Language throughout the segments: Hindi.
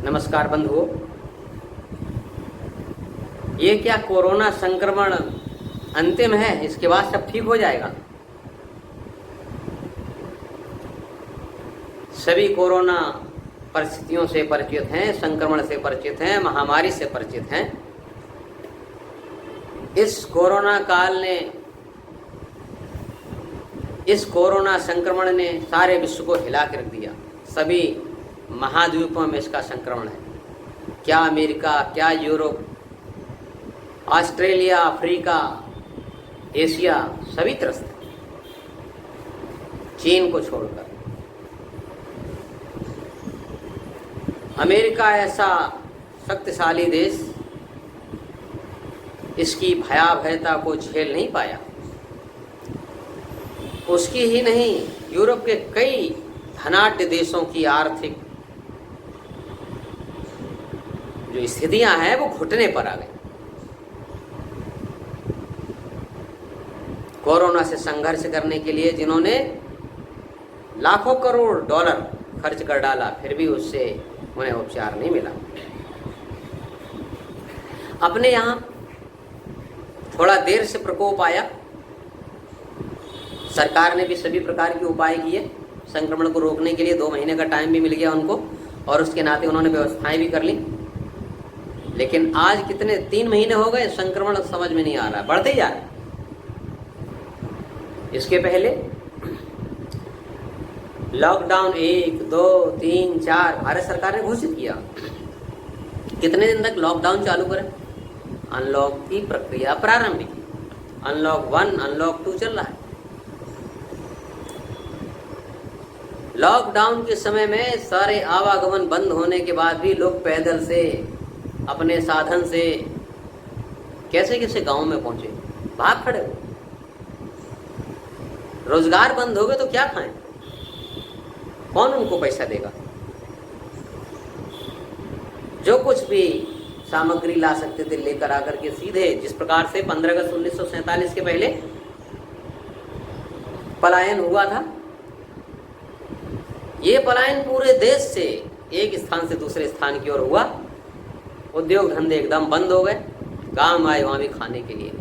नमस्कार बंधुओं। ये क्या कोरोना संक्रमण अंतिम है? इसके बाद सब ठीक हो जाएगा? सभी कोरोना परिस्थितियों से परिचित हैं, संक्रमण से परिचित हैं, महामारी से परिचित हैं। इस कोरोना संक्रमण ने सारे विश्व को हिला कर रख दिया। सभी महाद्वीपों में इसका संक्रमण है। क्या अमेरिका, क्या यूरोप, ऑस्ट्रेलिया, अफ्रीका, एशिया सभी त्रस्त हैं, चीन को छोड़कर। अमेरिका ऐसा शक्तिशाली देश इसकी भयावहता को झेल नहीं पाया। उसकी ही नहीं, यूरोप के कई धनाढ्य देशों की आर्थिक जो स्थितियां हैं वो घुटने पर आ गई। कोरोना से संघर्ष करने के लिए जिन्होंने लाखों करोड़ डॉलर खर्च कर डाला, फिर भी उससे उन्हें उपचार नहीं मिला। अपने यहां थोड़ा देर से प्रकोप आया। सरकार ने भी सभी प्रकार के उपाय किए संक्रमण को रोकने के लिए। 2 महीने का टाइम भी मिल गया उनको और उसके नाते उन्होंने व्यवस्थाएं भी कर ली। लेकिन आज कितने 3 महीने हो गए, संक्रमण समझ में नहीं आ रहा, बढ़ते ही जा रहा है। इसके पहले लॉकडाउन 1, 2, 3, 4 भारत सरकार ने घोषित किया। कितने दिन तक लॉकडाउन चालू करें? अनलॉक की प्रक्रिया प्रारंभ की। अनलॉक 1, अनलॉक 2 चल रहा है। लॉकडाउन के समय में सारे आवागमन बंद होने के बाद भी लोग पैदल से, अपने साधन से कैसे कैसे गांव में पहुंचे, भाग खड़े हो। रोजगार बंद हो गए तो क्या खाएं? कौन उनको पैसा देगा? जो कुछ भी सामग्री ला सकते थे लेकर आकर के सीधे, जिस प्रकार से 15 अगस्त 1947 के पहले पलायन हुआ था, ये पलायन पूरे देश से एक स्थान से दूसरे स्थान की ओर हुआ। उद्योग धंधे एकदम बंद हो गए, काम आए वहां भी खाने के लिए।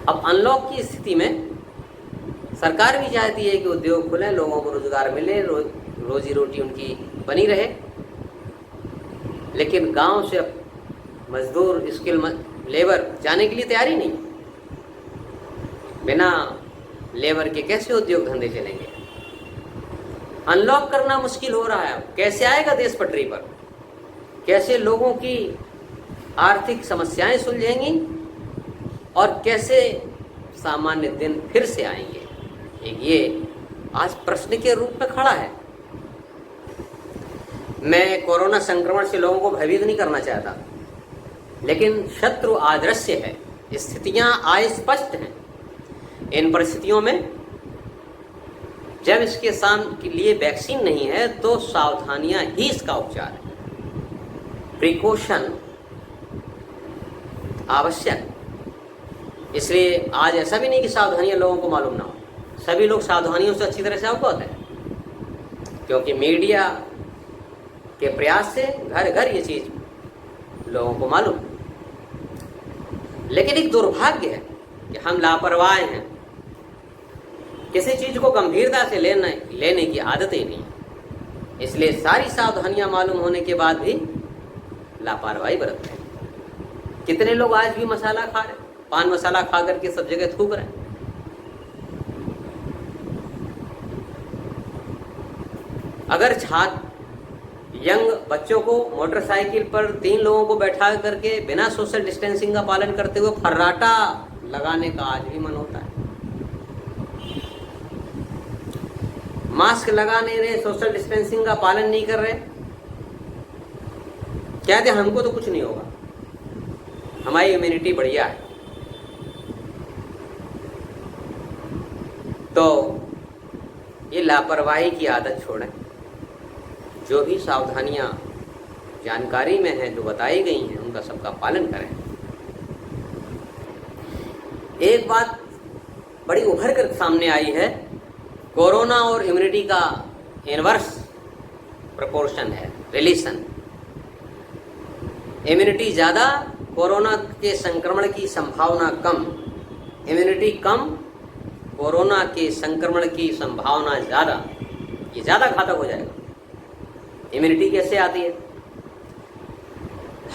अब अनलॉक की स्थिति में सरकार भी चाहती है कि उद्योग खुले, लोगों को रोजगार मिले, रोजी रोटी उनकी बनी रहे। लेकिन गांव से मजदूर, स्किल लेबर जाने के लिए तैयारी नहीं। बिना लेबर के कैसे उद्योग धंधे चलेंगे? अनलॉक करना मुश्किल हो रहा है। कैसे आएगा देश पटरी पर? कैसे लोगों की आर्थिक समस्याएं सुलझेंगी और कैसे सामान्य दिन फिर से आएंगे? ये आज प्रश्न के रूप में खड़ा है। मैं कोरोना संक्रमण से लोगों को भयभीत नहीं करना चाहता, लेकिन शत्रु आदृश्य है, स्थितियां अस्पष्ट हैं। इन परिस्थितियों में जब इसके सामने लिए वैक्सीन नहीं है तो सावधानियां ही इसका उपचार है। प्रिकॉशन आवश्यक। इसलिए आज ऐसा भी नहीं कि सावधानियां लोगों को मालूम ना हो। सभी लोग सावधानियों से अच्छी तरह से अवगत हैं, क्योंकि मीडिया के प्रयास से घर घर ये चीज लोगों को मालूम। लेकिन एक दुर्भाग्य है कि हम लापरवाह हैं। किसी चीज को गंभीरता से लेने की आदत ही नहीं। इसलिए सारी सावधानियां मालूम होने के बाद भी लापरवाही बरतते हैं। कितने लोग आज भी मसाला खा रहे, पान मसाला खा करके सब जगह थूक रहे हैं। अगर यंग बच्चों को मोटरसाइकिल पर 3 लोगों को बैठा करके बिना सोशल डिस्टेंसिंग का पालन करते हुए फर्राटा लगाने का आज भी मन होता है। मास्क लगा नहीं रहे, सोशल डिस्टेंसिंग का पालन नहीं कर रहे, कहते हमको तो कुछ नहीं होगा, हमारी इम्यूनिटी बढ़िया है। तो ये लापरवाही की आदत छोड़ें। जो भी सावधानियां जानकारी में हैं, जो बताई गई हैं, उनका सबका पालन करें। एक बात बड़ी उभर कर सामने आई है, कोरोना और इम्यूनिटी का इनवर्स प्रोपोर्शन है, रिलेशन। इम्यूनिटी ज़्यादा, कोरोना के संक्रमण की संभावना कम। इम्यूनिटी कम, कोरोना के संक्रमण की संभावना ज़्यादा। ये ज़्यादा घातक हो जाएगा। इम्यूनिटी कैसे आती है?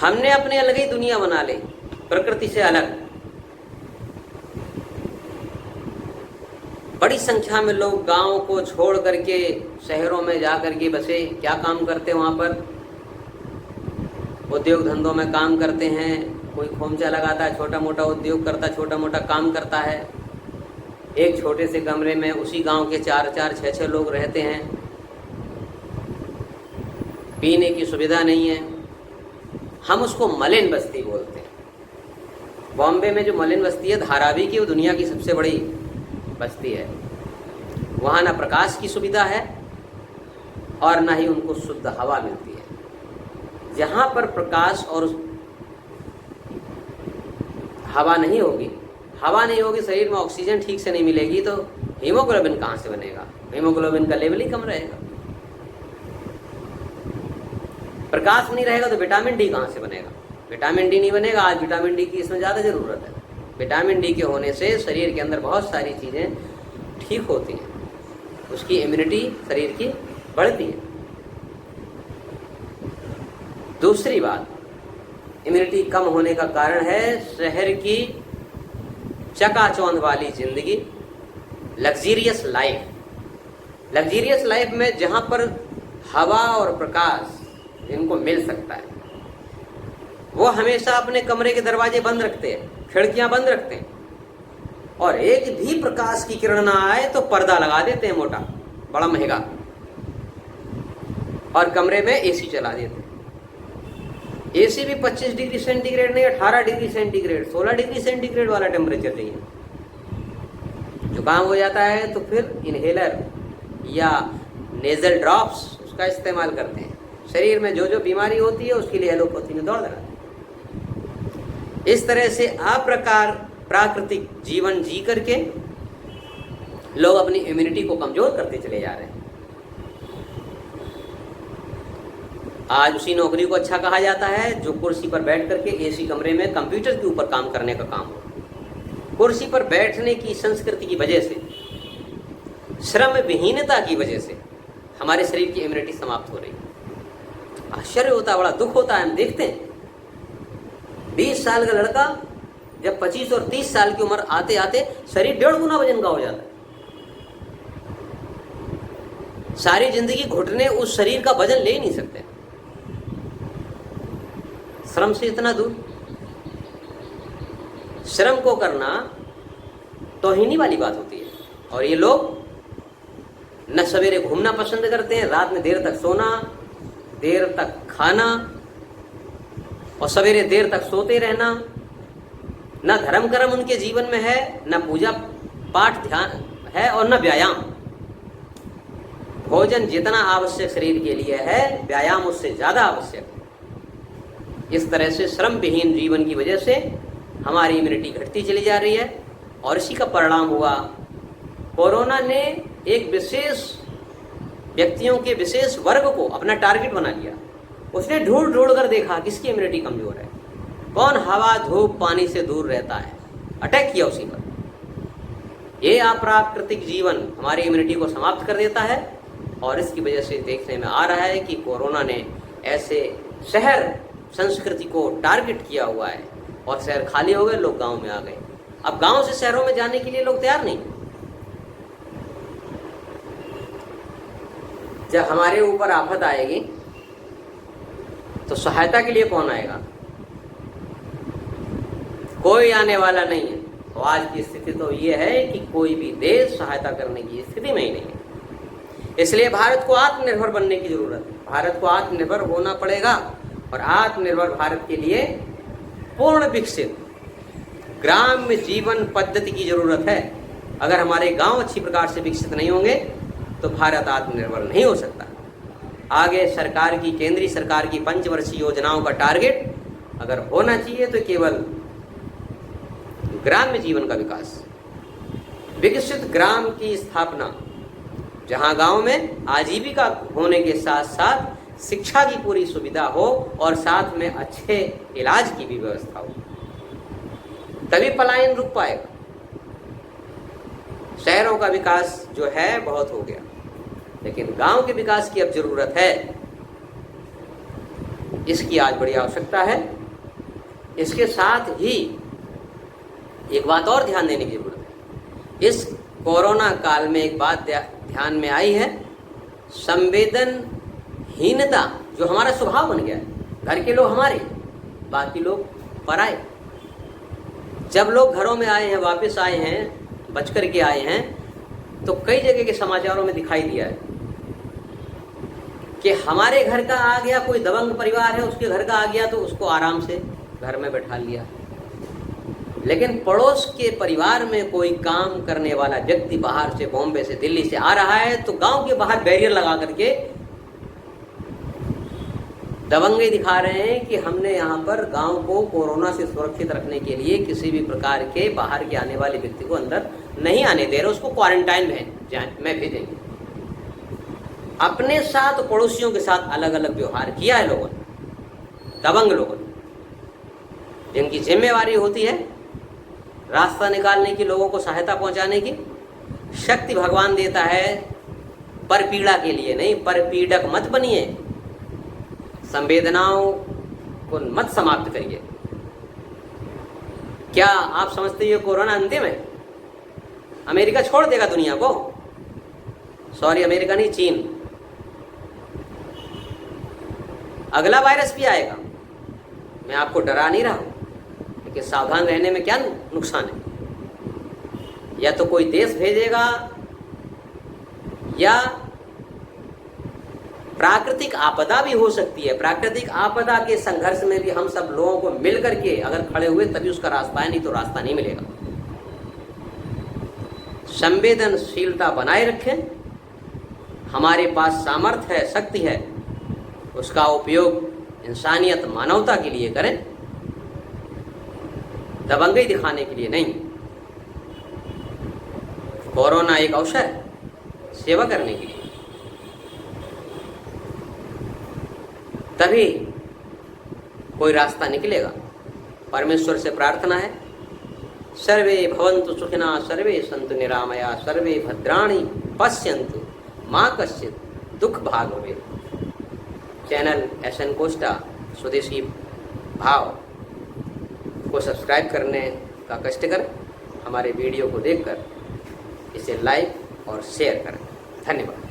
हमने अपने अलग ही दुनिया बना ली, प्रकृति से अलग। बड़ी संख्या में लोग गांव को छोड़ करके शहरों में जा करके बसे। क्या काम करते हैं वहाँ पर? उद्योग धंधों में काम करते हैं। कोई खोमचा लगाता है, छोटा मोटा उद्योग करता, छोटा मोटा काम करता है। एक छोटे से कमरे में उसी गांव के 4-4, 6-6 लोग रहते हैं। पीने की सुविधा नहीं है। हम उसको मलिन बस्ती बोलते हैं। बॉम्बे में जो मलिन बस्ती है धारावी की, वो दुनिया की सबसे बड़ी बस्ती है। वहाँ ना प्रकाश की सुविधा है और ना ही उनको शुद्ध हवा मिलती है। जहाँ पर प्रकाश और हवा नहीं होगी, शरीर में ऑक्सीजन ठीक से नहीं मिलेगी, तो हीमोग्लोबिन कहाँ से बनेगा? हीमोग्लोबिन का लेवल ही कम रहेगा। प्रकाश नहीं रहेगा तो विटामिन डी कहाँ से बनेगा? विटामिन डी नहीं बनेगा। आज विटामिन डी की इसमें ज़्यादा ज़रूरत है। विटामिन डी के होने से शरीर के अंदर बहुत सारी चीज़ें ठीक होती हैं, उसकी इम्यूनिटी शरीर की बढ़ती है। दूसरी बात, इम्यूनिटी कम होने का कारण है शहर की चकाचौंध वाली जिंदगी, लग्जीरियस लाइफ। लग्जीरियस लाइफ में जहाँ पर हवा और प्रकाश इनको मिल सकता है, वो हमेशा अपने कमरे के दरवाजे बंद रखते हैं, खिड़कियां बंद रखते हैं, और एक भी प्रकाश की किरण ना आए तो पर्दा लगा देते हैं मोटा, बड़ा महंगा, और कमरे में एसी चला देते हैं। एसी भी 25 डिग्री सेंटीग्रेड नहीं, 18 डिग्री सेंटीग्रेड, 16 डिग्री सेंटीग्रेड वाला टेम्परेचर चाहिए। जुकाम हो जाता है तो फिर इनहेलर या नेजल ड्रॉप्स उसका इस्तेमाल करते हैं। शरीर में जो जो बीमारी होती है उसके लिए एलोपैथी में दौड़ लगाते हैं। इस तरह से अप्रकार प्राकृतिक जीवन जी करके लोग अपनी इम्यूनिटी को कमजोर करते चले जा रहे हैं। आज उसी नौकरी को अच्छा कहा जाता है जो कुर्सी पर बैठ करके एसी कमरे में कंप्यूटर के ऊपर काम करने का काम हो। कुर्सी पर बैठने की संस्कृति की वजह से, श्रम विहीनता की वजह से हमारे शरीर की इम्यूनिटी समाप्त हो रही है। आश्चर्य होता है, बड़ा दुख होता है। हम देखते हैं 20 साल का लड़का जब 25 और 30 साल की उम्र आते आते शरीर 1.5 गुना वजन का हो जाता है। सारी जिंदगी घुटने उस शरीर का वजन ले ही नहीं सकते। श्रम से इतना दूर। श्रम को करना तौहीनी वाली बात होती है। और ये लोग न सवेरे घूमना पसंद करते हैं, रात में देर तक सोना, देर तक खाना, और सवेरे देर तक सोते रहना। न धर्म कर्म उनके जीवन में है, न पूजा पाठ ध्यान है, और न व्यायाम। भोजन जितना आवश्यक शरीर के लिए है, व्यायाम उससे ज्यादा आवश्यक है। इस तरह से श्रम विहीन जीवन की वजह से हमारी इम्यूनिटी घटती चली जा रही है, और इसी का परिणाम हुआ कोरोना ने एक विशेष व्यक्तियों के विशेष वर्ग को अपना टारगेट बना लिया। उसने ढूंढ ढूंढ कर देखा किसकी इम्यूनिटी कमजोर है, कौन हवा धूप पानी से दूर रहता है, अटैक किया उसी पर। ये अप्राकृतिक जीवन हमारी इम्यूनिटी को समाप्त कर देता है, और इसकी वजह से देखने में आ रहा है कि कोरोना ने ऐसे शहर संस्कृति को टारगेट किया हुआ है, और शहर खाली हो गए, लोग गांव में आ गए। अब गांव से शहरों में जाने के लिए लोग तैयार नहीं। जब हमारे ऊपर आफत आएगी तो सहायता के लिए कौन आएगा? कोई आने वाला नहीं है। तो आज की स्थिति तो ये है कि कोई भी देश सहायता करने की स्थिति में ही नहीं है। इसलिए भारत को आत्मनिर्भर बनने की जरूरत है। भारत को आत्मनिर्भर होना पड़ेगा, और आत्मनिर्भर भारत के लिए पूर्ण विकसित ग्राम्य जीवन पद्धति की जरूरत है। अगर हमारे गांव अच्छी प्रकार से विकसित नहीं होंगे तो भारत आत्मनिर्भर नहीं हो सकता। आगे सरकार की, केंद्रीय सरकार की पंचवर्षीय योजनाओं का टारगेट अगर होना चाहिए तो केवल ग्राम्य जीवन का विकास, विकसित ग्राम की स्थापना, जहां गांव में आजीविका होने के साथ साथ शिक्षा की पूरी सुविधा हो और साथ में अच्छे इलाज की भी व्यवस्था हो, तभी पलायन रुक पाएगा। शहरों का विकास जो है बहुत हो गया, लेकिन गांव के विकास की अब जरूरत है। इसकी आज बड़ी आवश्यकता है। इसके साथ ही एक बात और ध्यान देने की जरूरत है। इस कोरोना काल में एक बात ध्यान में आई है, संवेदनहीनता जो हमारा स्वभाव बन गया है। घर के लोग हमारे, बाकी लोग पराए। जब लोग घरों में आए हैं, वापस आए हैं, बच कर के आए हैं, तो कई जगह के समाचारों में दिखाई दिया है कि हमारे घर का आ गया, कोई दबंग परिवार है उसके घर का आ गया तो उसको आराम से घर में बैठा लिया, लेकिन पड़ोस के परिवार में कोई काम करने वाला व्यक्ति बाहर से, बॉम्बे से, दिल्ली से आ रहा है तो गांव के बाहर बैरियर लगा करके दबंगे दिखा रहे हैं कि हमने यहाँ पर गांव को कोरोना से सुरक्षित रखने के लिए किसी भी प्रकार के बाहर के आने वाले व्यक्ति को अंदर नहीं आने दे रहे, उसको क्वारंटाइन में भेजेंगे। अपने साथ पड़ोसियों के साथ अलग अलग व्यवहार किया है लोगों ने, दबंग लोगों ने, जिनकी जिम्मेवारी होती है रास्ता निकालने की, लोगों को सहायता पहुंचाने की। शक्ति भगवान देता है परपीड़ा के लिए, नहीं परपीड़क मत बनिए, संवेदनाओं को मत समाप्त करिए। क्या आप समझते हो कोरोना अंतिम है? अमेरिका छोड़ देगा दुनिया को? सॉरी, अमेरिका नहीं, चीन। अगला वायरस भी आएगा। मैं आपको डरा नहीं रहा हूं, लेकिन सावधान रहने में क्या नुकसान है। या तो कोई देश भेजेगा या प्राकृतिक आपदा भी हो सकती है। प्राकृतिक आपदा के संघर्ष में भी हम सब लोगों को मिल करके अगर खड़े हुए तभी उसका रास्ता है, नहीं तो रास्ता नहीं मिलेगा। संवेदनशीलता बनाए रखें। हमारे पास सामर्थ्य है, शक्ति है, उसका उपयोग इंसानियत, मानवता के लिए करें, दबंगई दिखाने के लिए नहीं। कोरोना एक अवसर है सेवा करने के लिए, तभी कोई रास्ता निकलेगा। परमेश्वर से प्रार्थना है, सर्वे भवन्तु सुखिनः, सर्वे सन्तु निरामया, सर्वे भद्राणि पश्यन्तु मा कश्चित् दुख भाग भवेत्। चैनल SN कोस्टा स्वदेशी भाव को सब्सक्राइब करने का कष्ट करें। हमारे वीडियो को देखकर इसे लाइक और शेयर करें। धन्यवाद।